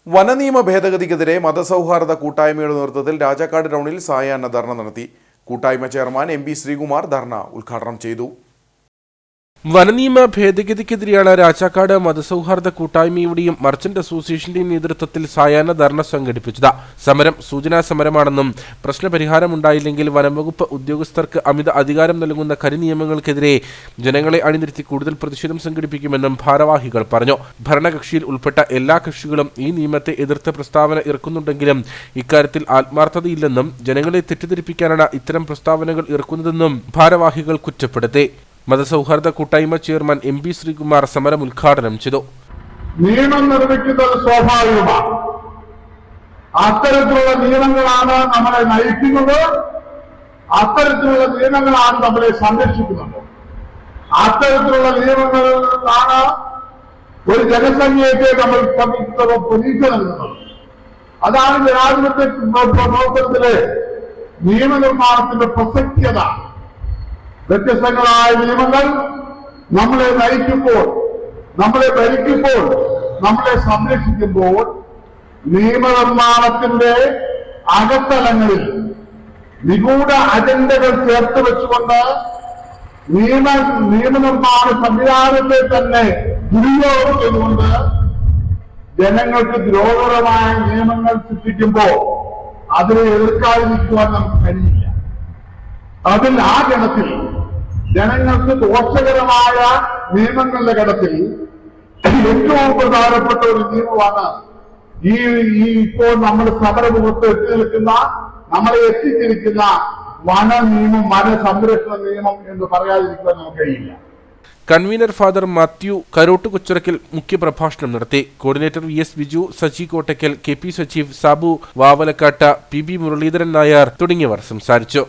വനനിയമ ഭേദഗതിക്കെതിരെ മതസൗഹാർദ്ദ കൂട്ടായ്മയുടെ നേതൃത്വത്തിൽ രാജാക്കാട് ടൗണിൽ സായാഹ്ന ധർണ നടത്തി. കൂട്ടായ്മ ചെയർമാൻ എം.പി. ശ്രീകുമാർ ധർണ ഉദ്ഘാടനം ചെയ്തു. വനനിയമ ഭേദഗതിക്കെതിരെയാണ് രാജാക്കാട് മതസൗഹാർദ്ദ കൂട്ടായ്മയുടെയും മർച്ചന്റ് അസോസിയേഷന്റെയും നേതൃത്വത്തിൽ സായാഹ്ന ധർണ സംഘടിപ്പിച്ചത്. സമരം സൂചനാ സമരമാണെന്നും പ്രശ്നപരിഹാരമുണ്ടായില്ലെങ്കിൽ വനംവകുപ്പ് ഉദ്യോഗസ്ഥർക്ക് അമിത അധികാരം നൽകുന്ന കരിനിയമങ്ങൾക്കെതിരെ ജനങ്ങളെ അണിനിരത്തി കൂടുതൽ പ്രതിഷേധം സംഘടിപ്പിക്കുമെന്നും ഭാരവാഹികൾ പറഞ്ഞു. ഭരണകക്ഷിയിൽ ഉൾപ്പെട്ട എല്ലാ കക്ഷികളും ഈ നിയമത്തെ എതിർത്ത് പ്രസ്താവന ഇറക്കുന്നുണ്ടെങ്കിലും ഇക്കാര്യത്തിൽ ആത്മാർത്ഥതയില്ലെന്നും ജനങ്ങളെ തെറ്റിദ്ധരിപ്പിക്കാനാണ് ഇത്തരം പ്രസ്താവനകൾ ഇറക്കുന്നതെന്നും ഭാരവാഹികൾ കുറ്റപ്പെടുത്തി. മതസൗഹാർദ്ദ കൂട്ടായ്മ ചെയർമാൻ എം.പി. ശ്രീകുമാർ സമരം ഉദ്ഘാടനം ചെയ്തു. നിയമം നിർമ്മിക്കുന്നത് സ്വാഭാവികമാണ്. അത്തരത്തിലുള്ള നിയമങ്ങളാണ് നമ്മളെ നയിക്കുന്നത്, അത്തരത്തിലുള്ള നിയമങ്ങളാണ് നമ്മളെ സംരക്ഷിക്കുന്നത്, അത്തരത്തിലുള്ള നിയമങ്ങളാണ് ഒരു ജനസംഖ്യയെ നമ്മൾ പ്രതീക്ഷ നൽകുന്നത്. അതാണ് ജനാധിപത്യ പ്രവർത്തനത്തിലെ നിയമനിർമ്മാണത്തിന്റെ പ്രസക്തിയത. വ്യത്യസ്തങ്ങളായ നിയമങ്ങൾ നമ്മളെ നയിക്കുമ്പോൾ, നമ്മളെ ഭരിക്കുമ്പോൾ, നമ്മളെ സംരക്ഷിക്കുമ്പോൾ നിയമനിർമ്മാണത്തിന്റെ അകത്തലങ്ങളിൽ നിഗൂഢ അജണ്ടകൾ ചേർത്ത് വെച്ചുകൊണ്ട് നിയമനിർമ്മാണ സംവിധാനത്തെ തന്നെ ദുരുപയോഗം ചെയ്തുകൊണ്ട് ജനങ്ങൾക്ക് ദ്രോഹകരമായ നിയമങ്ങൾ സൃഷ്ടിക്കുമ്പോൾ അതിനെ എതിർക്കാതിരിക്കുവാൻ നമുക്ക് കഴിയില്ല. അതിൽ ആ ഗണത്തിൽ ജനങ്ങൾക്ക് ദോഷകരമായ നിയമങ്ങളുടെ ഘട്ടത്തിൽ ഏറ്റവും പ്രധാനപ്പെട്ട ഒരു നിയമമാണ് ഇപ്പോൾ നമ്മൾ സമരമുഖത്ത് നമ്മളെ എത്തിച്ചിരിക്കുന്ന വന നിയമം, വന സംരക്ഷണ നിയമം എന്ന് പറയാതിരിക്കാൻ നമുക്ക് കഴിയില്ല. കൺവീനർ ഫാദർ മാത്യു കരോട്ടുകൊച്ചുറക്കൽ മുഖ്യപ്രഭാഷണം നടത്തി. കോർഡിനേറ്റർ വി.എസ്. വിജു, സജി കോട്ടയ്ക്കൽ, കെ.പി. സജീവ്, സാബു വാവലക്കാട്ട, പി.ബി. മുരളീധരൻ നായർ തുടങ്ങിയവർ സംസാരിച്ചു.